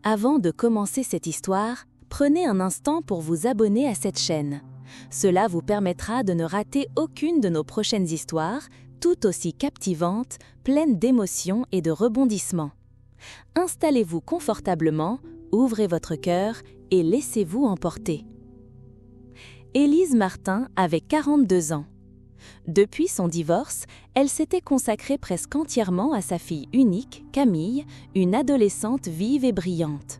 Avant de commencer cette histoire, prenez un instant pour vous abonner à cette chaîne. Cela vous permettra de ne rater aucune de nos prochaines histoires, tout aussi captivantes, pleines d'émotions et de rebondissements. Installez-vous confortablement, ouvrez votre cœur et laissez-vous emporter. Élise Martin avait 42 ans. Depuis son divorce, elle s'était consacrée presque entièrement à sa fille unique, Camille, une adolescente vive et brillante.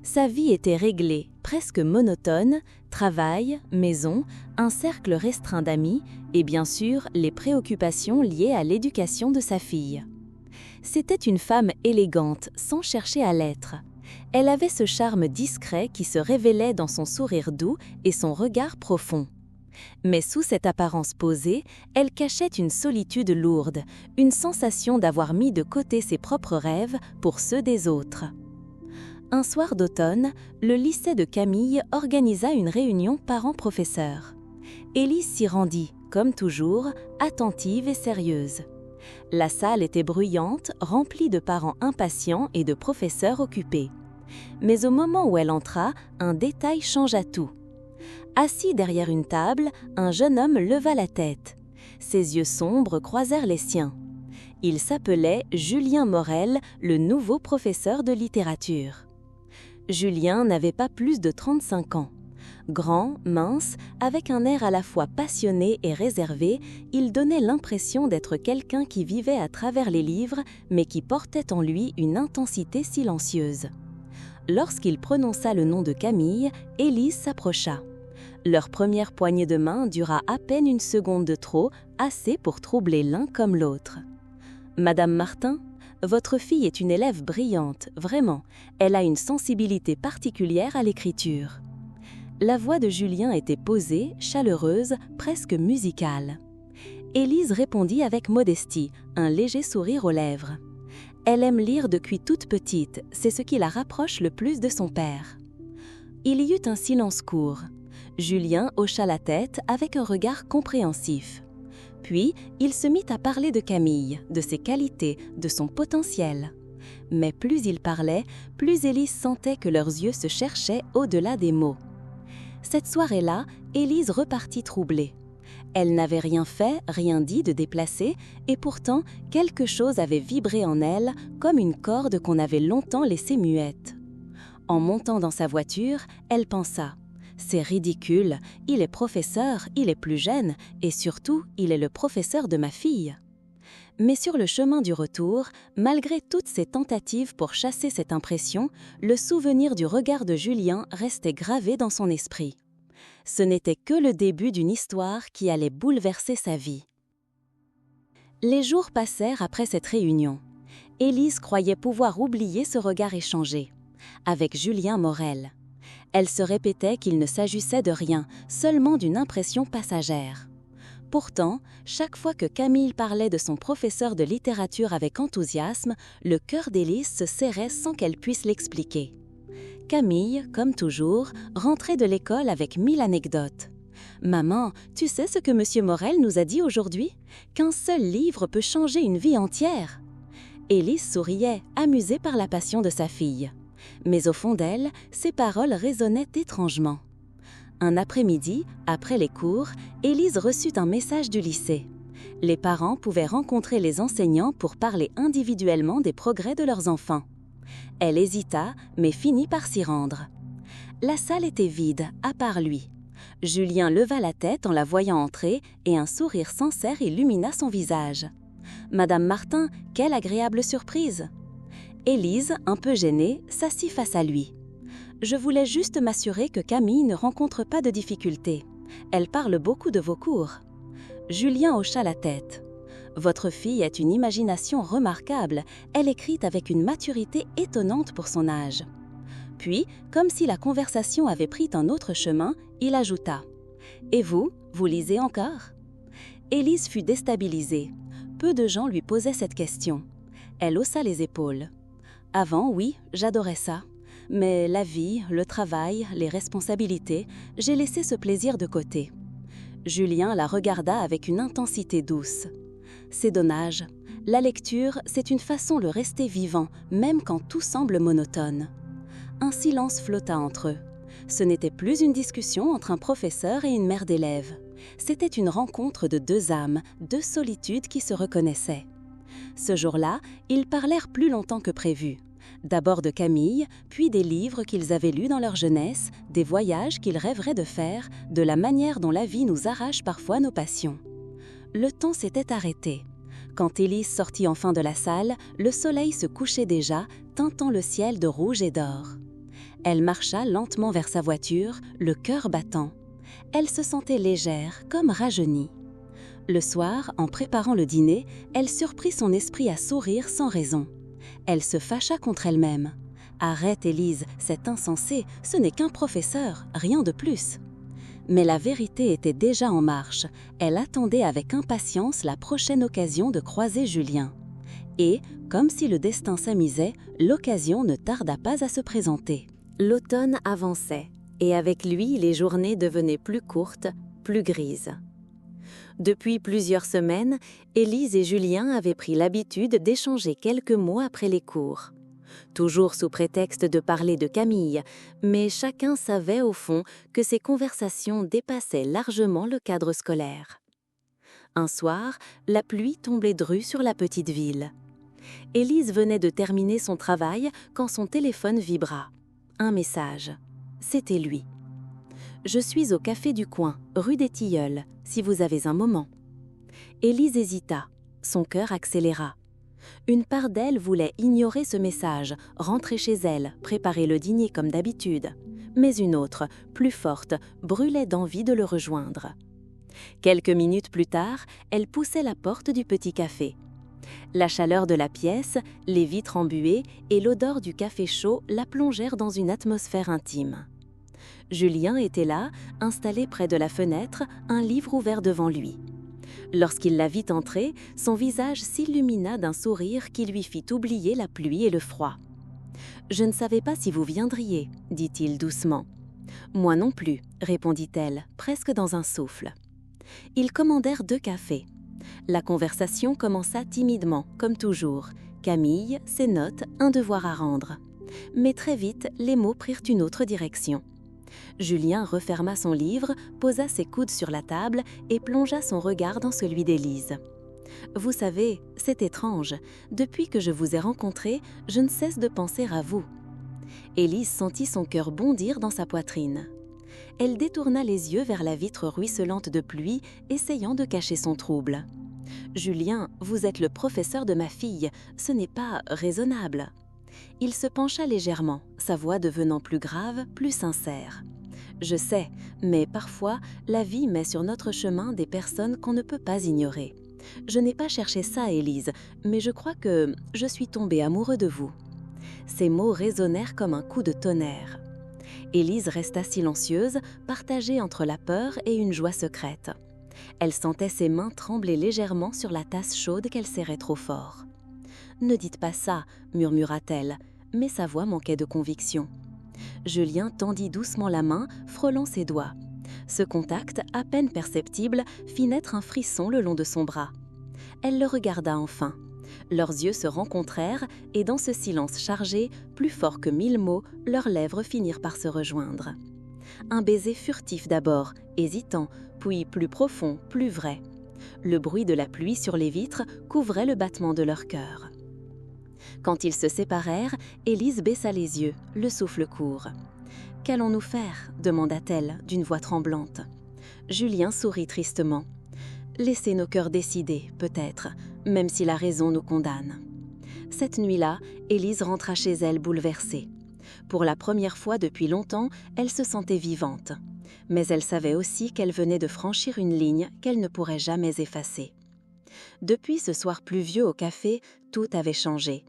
Sa vie était réglée, presque monotone, travail, maison, un cercle restreint d'amis et bien sûr les préoccupations liées à l'éducation de sa fille. C'était une femme élégante, sans chercher à l'être. Elle avait ce charme discret qui se révélait dans son sourire doux et son regard profond. Mais sous cette apparence posée, elle cachait une solitude lourde, une sensation d'avoir mis de côté ses propres rêves pour ceux des autres. Un soir d'automne, le lycée de Camille organisa une réunion parents-professeurs. Élise s'y rendit, comme toujours, attentive et sérieuse. La salle était bruyante, remplie de parents impatients et de professeurs occupés. Mais au moment où elle entra, un détail changea tout. Assis derrière une table, un jeune homme leva la tête. Ses yeux sombres croisèrent les siens. Il s'appelait Julien Morel, le nouveau professeur de littérature. Julien n'avait pas plus de 35 ans. Grand, mince, avec un air à la fois passionné et réservé, il donnait l'impression d'être quelqu'un qui vivait à travers les livres, mais qui portait en lui une intensité silencieuse. Lorsqu'il prononça le nom de Camille, Élise s'approcha. Leur première poignée de main dura à peine une seconde de trop, assez pour troubler l'un comme l'autre. « Madame Martin, votre fille est une élève brillante, vraiment. Elle a une sensibilité particulière à l'écriture. » La voix de Julien était posée, chaleureuse, presque musicale. Élise répondit avec modestie, un léger sourire aux lèvres. Elle aime lire depuis toute petite, c'est ce qui la rapproche le plus de son père. Il y eut un silence court. Julien hocha la tête avec un regard compréhensif. Puis, il se mit à parler de Camille, de ses qualités, de son potentiel. Mais plus il parlait, plus Élise sentait que leurs yeux se cherchaient au-delà des mots. Cette soirée-là, Élise repartit troublée. Elle n'avait rien fait, rien dit de déplacé, et pourtant, quelque chose avait vibré en elle, comme une corde qu'on avait longtemps laissée muette. En montant dans sa voiture, elle pensa « C'est ridicule, il est professeur, il est plus jeune, et surtout, il est le professeur de ma fille. » Mais sur le chemin du retour, malgré toutes ses tentatives pour chasser cette impression, le souvenir du regard de Julien restait gravé dans son esprit. Ce n'était que le début d'une histoire qui allait bouleverser sa vie. Les jours passèrent après cette réunion. Élise croyait pouvoir oublier ce regard échangé. Avec Julien Morel. Elle se répétait qu'il ne s'agissait de rien, seulement d'une impression passagère. Pourtant, chaque fois que Camille parlait de son professeur de littérature avec enthousiasme, le cœur d'Élise se serrait sans qu'elle puisse l'expliquer. Camille, comme toujours, rentrait de l'école avec 1000 anecdotes. « Maman, tu sais ce que M. Morel nous a dit aujourd'hui? Qu'un seul livre peut changer une vie entière !» Élise souriait, amusée par la passion de sa fille. Mais au fond d'elle, ces paroles résonnaient étrangement. Un après-midi, après les cours, Élise reçut un message du lycée. Les parents pouvaient rencontrer les enseignants pour parler individuellement des progrès de leurs enfants. Elle hésita, mais finit par s'y rendre. La salle était vide, à part lui. Julien leva la tête en la voyant entrer et un sourire sincère illumina son visage. « Madame Martin, quelle agréable surprise !» Élise, un peu gênée, s'assit face à lui. « Je voulais juste m'assurer que Camille ne rencontre pas de difficultés. Elle parle beaucoup de vos cours. » Julien hocha la tête. « Votre fille a une imagination remarquable. Elle écrit avec une maturité étonnante pour son âge. » Puis, comme si la conversation avait pris un autre chemin, il ajouta « Et vous, vous lisez encore ?» Élise fut déstabilisée. Peu de gens lui posaient cette question. Elle haussa les épaules. « Avant, oui, j'adorais ça. Mais la vie, le travail, les responsabilités, j'ai laissé ce plaisir de côté. » Julien la regarda avec une intensité douce. « C'est dommage. La lecture, c'est une façon de rester vivant, même quand tout semble monotone. » Un silence flotta entre eux. Ce n'était plus une discussion entre un professeur et une mère d'élèves. C'était une rencontre de deux âmes, deux solitudes qui se reconnaissaient. Ce jour-là, ils parlèrent plus longtemps que prévu. D'abord de Camille, puis des livres qu'ils avaient lus dans leur jeunesse, des voyages qu'ils rêveraient de faire, de la manière dont la vie nous arrache parfois nos passions. Le temps s'était arrêté. Quand Élise sortit enfin de la salle, le soleil se couchait déjà, teintant le ciel de rouge et d'or. Elle marcha lentement vers sa voiture, le cœur battant. Elle se sentait légère, comme rajeunie. Le soir, en préparant le dîner, elle surprit son esprit à sourire sans raison. Elle se fâcha contre elle-même. « Arrête, Élise, c'est insensé, ce n'est qu'un professeur, rien de plus. » Mais la vérité était déjà en marche. Elle attendait avec impatience la prochaine occasion de croiser Julien. Et, comme si le destin s'amusait, l'occasion ne tarda pas à se présenter. L'automne avançait, et avec lui, les journées devenaient plus courtes, plus grises. Depuis plusieurs semaines, Élise et Julien avaient pris l'habitude d'échanger quelques mots après les cours. Toujours sous prétexte de parler de Camille, mais chacun savait au fond que ces conversations dépassaient largement le cadre scolaire. Un soir, la pluie tombait drue sur la petite ville. Élise venait de terminer son travail quand son téléphone vibra. Un message. C'était lui. « Je suis au café du coin, rue des Tilleuls, si vous avez un moment. » Élise hésita. Son cœur accéléra. Une part d'elle voulait ignorer ce message, rentrer chez elle, préparer le dîner comme d'habitude. Mais une autre, plus forte, brûlait d'envie de le rejoindre. Quelques minutes plus tard, elle poussait la porte du petit café. La chaleur de la pièce, les vitres embuées et l'odeur du café chaud la plongèrent dans une atmosphère intime. Julien était là, installé près de la fenêtre, un livre ouvert devant lui. Lorsqu'il la vit entrer, son visage s'illumina d'un sourire qui lui fit oublier la pluie et le froid. « Je ne savais pas si vous viendriez, » dit-il doucement. « Moi non plus, » répondit-elle, presque dans un souffle. Ils commandèrent 2 cafés. La conversation commença timidement, comme toujours. Camille, ses notes, un devoir à rendre. Mais très vite, les mots prirent une autre direction. Julien referma son livre, posa ses coudes sur la table et plongea son regard dans celui d'Élise. « Vous savez, c'est étrange. Depuis que je vous ai rencontré, je ne cesse de penser à vous. » Élise sentit son cœur bondir dans sa poitrine. Elle détourna les yeux vers la vitre ruisselante de pluie, essayant de cacher son trouble. « Julien, vous êtes le professeur de ma fille, ce n'est pas raisonnable. » Il se pencha légèrement, sa voix devenant plus grave, plus sincère. « Je sais, mais parfois, la vie met sur notre chemin des personnes qu'on ne peut pas ignorer. Je n'ai pas cherché ça, Élise, mais je crois que je suis tombé amoureux de vous. » Ces mots résonnèrent comme un coup de tonnerre. Élise resta silencieuse, partagée entre la peur et une joie secrète. Elle sentait ses mains trembler légèrement sur la tasse chaude qu'elle serrait trop fort. « Ne dites pas ça, » murmura-t-elle, mais sa voix manquait de conviction. Julien tendit doucement la main, frôlant ses doigts. Ce contact, à peine perceptible, fit naître un frisson le long de son bras. Elle le regarda enfin. Leurs yeux se rencontrèrent et dans ce silence chargé, plus fort que 1000 mots, leurs lèvres finirent par se rejoindre. Un baiser furtif d'abord, hésitant, puis plus profond, plus vrai. Le bruit de la pluie sur les vitres couvrait le battement de leur cœur. Quand ils se séparèrent, Élise baissa les yeux, le souffle court. « Qu'allons-nous faire ?» demanda-t-elle d'une voix tremblante. Julien sourit tristement. « Laissez nos cœurs décider, peut-être, même si la raison nous condamne. » Cette nuit-là, Élise rentra chez elle bouleversée. Pour la première fois depuis longtemps, elle se sentait vivante. Mais elle savait aussi qu'elle venait de franchir une ligne qu'elle ne pourrait jamais effacer. Depuis ce soir pluvieux au café, tout avait changé.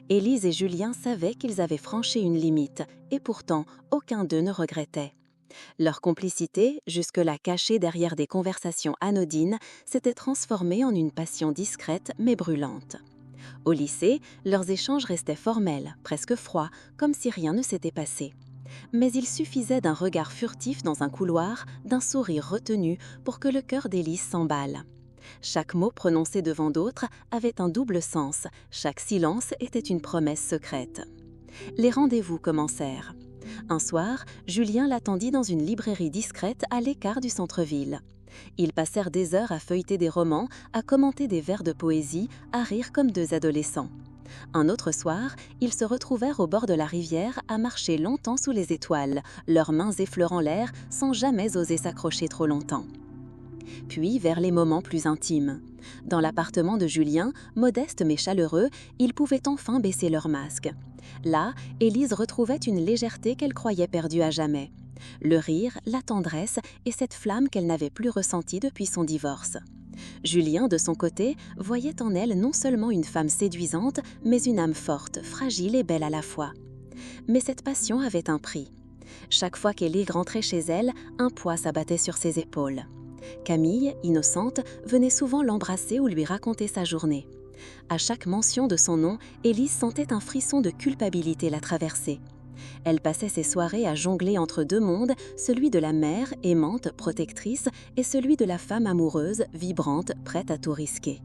Élise et Julien savaient qu'ils avaient franchi une limite, et pourtant, aucun d'eux ne regrettait. Leur complicité, jusque-là cachée derrière des conversations anodines, s'était transformée en une passion discrète mais brûlante. Au lycée, leurs échanges restaient formels, presque froids, comme si rien ne s'était passé. Mais il suffisait d'un regard furtif dans un couloir, d'un sourire retenu pour que le cœur d'Élise s'emballe. Chaque mot prononcé devant d'autres avait un double sens, chaque silence était une promesse secrète. Les rendez-vous commencèrent. Un soir, Julien l'attendit dans une librairie discrète à l'écart du centre-ville. Ils passèrent des heures à feuilleter des romans, à commenter des vers de poésie, à rire comme deux adolescents. Un autre soir, ils se retrouvèrent au bord de la rivière à marcher longtemps sous les étoiles, leurs mains effleurant l'air sans jamais oser s'accrocher trop longtemps. Puis vers les moments plus intimes. Dans l'appartement de Julien, modeste mais chaleureux, ils pouvaient enfin baisser leur masque. Là, Élise retrouvait une légèreté qu'elle croyait perdue à jamais. Le rire, la tendresse et cette flamme qu'elle n'avait plus ressentie depuis son divorce. Julien, de son côté, voyait en elle non seulement une femme séduisante, mais une âme forte, fragile et belle à la fois. Mais cette passion avait un prix. Chaque fois qu'Élise rentrait chez elle, un poids s'abattait sur ses épaules. Camille, innocente, venait souvent l'embrasser ou lui raconter sa journée. À chaque mention de son nom, Élise sentait un frisson de culpabilité la traverser. Elle passait ses soirées à jongler entre deux mondes, celui de la mère, aimante, protectrice, et celui de la femme amoureuse, vibrante, prête à tout risquer.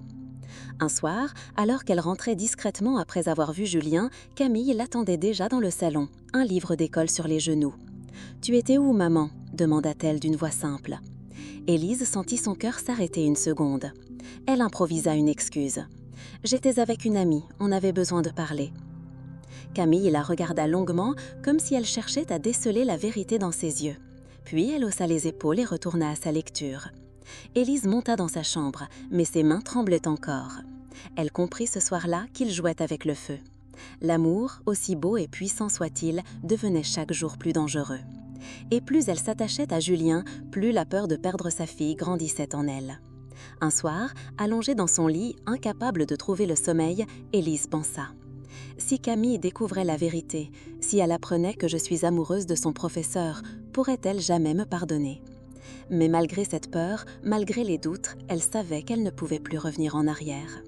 Un soir, alors qu'elle rentrait discrètement après avoir vu Julien, Camille l'attendait déjà dans le salon, un livre d'école sur les genoux. « Tu étais où, maman ?» demanda-t-elle d'une voix simple. Élise sentit son cœur s'arrêter une seconde. Elle improvisa une excuse. « J'étais avec une amie, on avait besoin de parler. » Camille la regarda longuement, comme si elle cherchait à déceler la vérité dans ses yeux. Puis elle haussa les épaules et retourna à sa lecture. Élise monta dans sa chambre, mais ses mains tremblaient encore. Elle comprit ce soir-là qu'il jouait avec le feu. L'amour, aussi beau et puissant soit-il, devenait chaque jour plus dangereux. Et plus elle s'attachait à Julien, plus la peur de perdre sa fille grandissait en elle. Un soir, allongée dans son lit, incapable de trouver le sommeil, Élise pensa. Si Camille découvrait la vérité, si elle apprenait que je suis amoureuse de son professeur, pourrait-elle jamais me pardonner? Mais malgré cette peur, malgré les doutes, elle savait qu'elle ne pouvait plus revenir en arrière.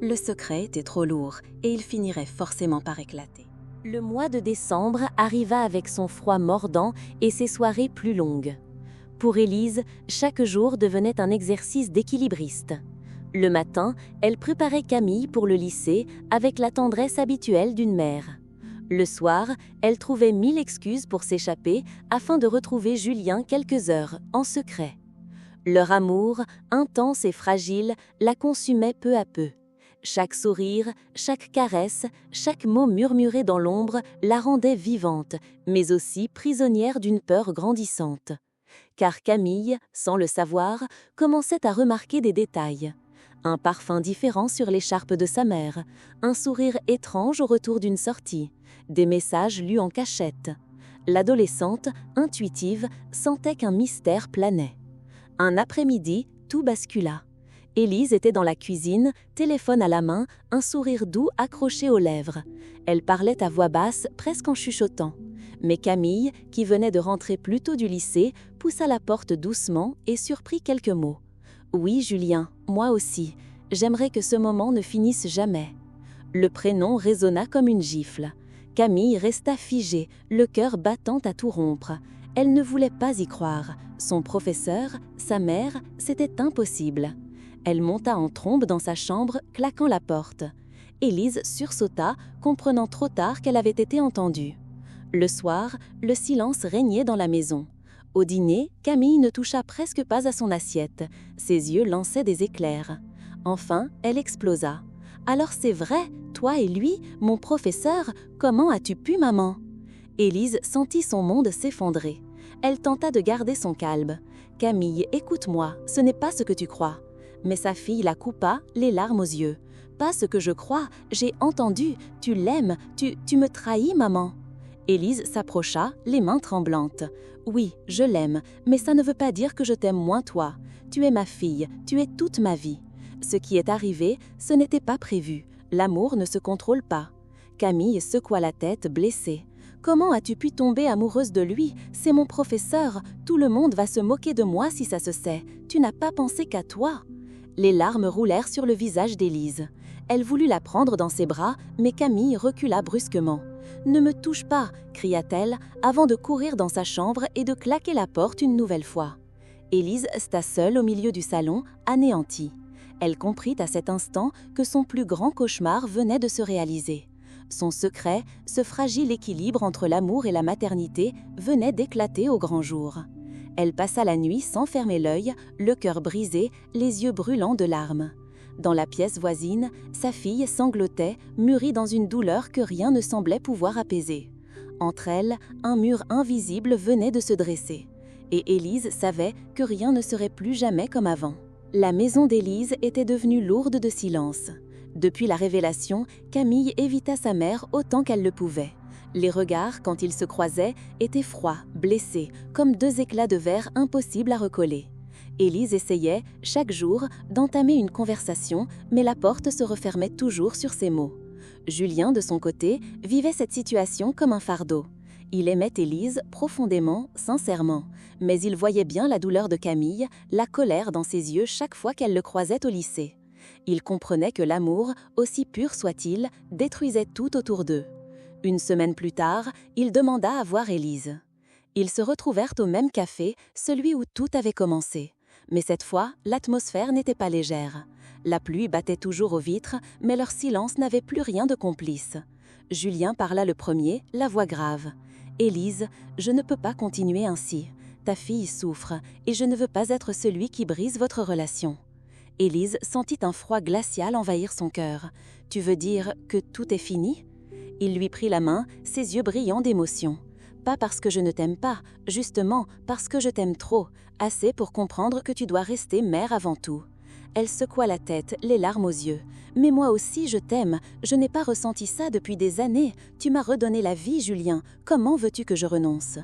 Le secret était trop lourd et il finirait forcément par éclater. Le mois de décembre arriva avec son froid mordant et ses soirées plus longues. Pour Élise, chaque jour devenait un exercice d'équilibriste. Le matin, elle préparait Camille pour le lycée avec la tendresse habituelle d'une mère. Le soir, elle trouvait 1000 excuses pour s'échapper afin de retrouver Julien quelques heures, en secret. Leur amour, intense et fragile, la consumait peu à peu. Chaque sourire, chaque caresse, chaque mot murmuré dans l'ombre la rendait vivante, mais aussi prisonnière d'une peur grandissante. Car Camille, sans le savoir, commençait à remarquer des détails. Un parfum différent sur l'écharpe de sa mère, un sourire étrange au retour d'une sortie, des messages lus en cachette. L'adolescente, intuitive, sentait qu'un mystère planait. Un après-midi, tout bascula. Élise était dans la cuisine, téléphone à la main, un sourire doux accroché aux lèvres. Elle parlait à voix basse, presque en chuchotant. Mais Camille, qui venait de rentrer plus tôt du lycée, poussa la porte doucement et surprit quelques mots. « Oui, Julien, moi aussi. J'aimerais que ce moment ne finisse jamais. » Le prénom résonna comme une gifle. Camille resta figée, le cœur battant à tout rompre. Elle ne voulait pas y croire. Son professeur, sa mère, c'était impossible. Elle monta en trombe dans sa chambre, claquant la porte. Élise sursauta, comprenant trop tard qu'elle avait été entendue. Le soir, le silence régnait dans la maison. Au dîner, Camille ne toucha presque pas à son assiette. Ses yeux lançaient des éclairs. Enfin, elle explosa. « Alors c'est vrai, toi et lui, mon professeur, comment as-tu pu, maman ?» Élise sentit son monde s'effondrer. Elle tenta de garder son calme. « Camille, écoute-moi, ce n'est pas ce que tu crois. » Mais sa fille la coupa, les larmes aux yeux. « Pas ce que je crois, j'ai entendu, tu l'aimes, tu me trahis, maman. » Élise s'approcha, les mains tremblantes. « Oui, je l'aime, mais ça ne veut pas dire que je t'aime moins toi. Tu es ma fille, tu es toute ma vie. Ce qui est arrivé, ce n'était pas prévu. L'amour ne se contrôle pas. » Camille secoua la tête, blessée. « Comment as-tu pu tomber amoureuse de lui? C'est mon professeur. Tout le monde va se moquer de moi si ça se sait. Tu n'as pas pensé qu'à toi. » Les larmes roulèrent sur le visage d'Élise. Elle voulut la prendre dans ses bras, mais Camille recula brusquement. « Ne me touche pas !» cria-t-elle, avant de courir dans sa chambre et de claquer la porte une nouvelle fois. Élise resta seule au milieu du salon, anéantie. Elle comprit à cet instant que son plus grand cauchemar venait de se réaliser. Son secret, ce fragile équilibre entre l'amour et la maternité, venait d'éclater au grand jour. Elle passa la nuit sans fermer l'œil, le cœur brisé, les yeux brûlants de larmes. Dans la pièce voisine, sa fille sanglotait, mûrie dans une douleur que rien ne semblait pouvoir apaiser. Entre elles, un mur invisible venait de se dresser. Et Élise savait que rien ne serait plus jamais comme avant. La maison d'Élise était devenue lourde de silence. Depuis la révélation, Camille évita sa mère autant qu'elle le pouvait. Les regards, quand ils se croisaient, étaient froids, blessés, comme deux éclats de verre impossibles à recoller. Élise essayait, chaque jour, d'entamer une conversation, mais la porte se refermait toujours sur ses mots. Julien, de son côté, vivait cette situation comme un fardeau. Il aimait Élise profondément, sincèrement, mais il voyait bien la douleur de Camille, la colère dans ses yeux chaque fois qu'elle le croisait au lycée. Il comprenait que l'amour, aussi pur soit-il, détruisait tout autour d'eux. Une semaine plus tard, il demanda à voir Élise. Ils se retrouvèrent au même café, celui où tout avait commencé. Mais cette fois, l'atmosphère n'était pas légère. La pluie battait toujours aux vitres, mais leur silence n'avait plus rien de complice. Julien parla le premier, la voix grave. « Élise, je ne peux pas continuer ainsi. Ta fille souffre, et je ne veux pas être celui qui brise votre relation. » Élise sentit un froid glacial envahir son cœur. « Tu veux dire que tout est fini ?» Il lui prit la main, ses yeux brillants d'émotion. « Pas parce que je ne t'aime pas, justement parce que je t'aime trop, assez pour comprendre que tu dois rester mère avant tout. » Elle secoua la tête, les larmes aux yeux. « Mais moi aussi je t'aime, je n'ai pas ressenti ça depuis des années. Tu m'as redonné la vie, Julien, comment veux-tu que je renonce ?»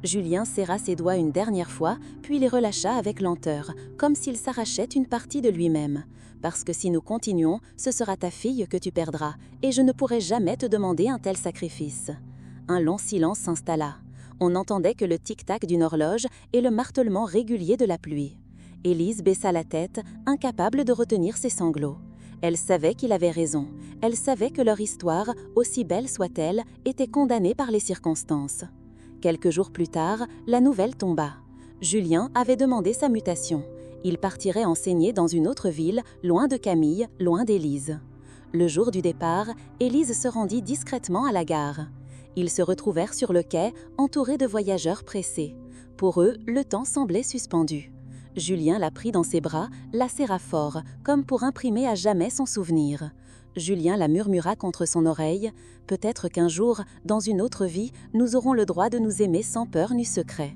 Julien serra ses doigts une dernière fois, puis les relâcha avec lenteur, comme s'il s'arrachait une partie de lui-même. « Parce que si nous continuons, ce sera ta fille que tu perdras, et je ne pourrai jamais te demander un tel sacrifice. » Un long silence s'installa. On n'entendait que le tic-tac d'une horloge et le martèlement régulier de la pluie. Élise baissa la tête, incapable de retenir ses sanglots. Elle savait qu'il avait raison. Elle savait que leur histoire, aussi belle soit-elle, était condamnée par les circonstances. Quelques jours plus tard, la nouvelle tomba. Julien avait demandé sa mutation. Il partirait enseigner dans une autre ville, loin de Camille, loin d'Élise. Le jour du départ, Élise se rendit discrètement à la gare. Ils se retrouvèrent sur le quai, entourés de voyageurs pressés. Pour eux, le temps semblait suspendu. Julien la prit dans ses bras, la serra fort, comme pour imprimer à jamais son souvenir. Julien la murmura contre son oreille « Peut-être qu'un jour, dans une autre vie, nous aurons le droit de nous aimer sans peur ni secret. »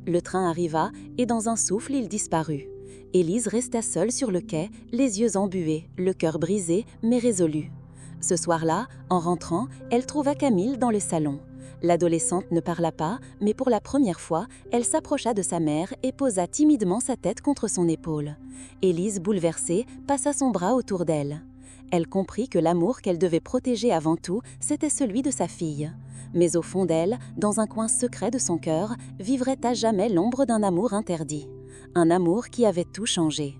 Le train arriva et dans un souffle, il disparut. Élise resta seule sur le quai, les yeux embués, le cœur brisé, mais résolu. Ce soir-là, en rentrant, elle trouva Camille dans le salon. L'adolescente ne parla pas, mais pour la première fois, elle s'approcha de sa mère et posa timidement sa tête contre son épaule. Élise, bouleversée, passa son bras autour d'elle. Elle comprit que l'amour qu'elle devait protéger avant tout, c'était celui de sa fille. Mais au fond d'elle, dans un coin secret de son cœur, vivrait à jamais l'ombre d'un amour interdit. Un amour qui avait tout changé.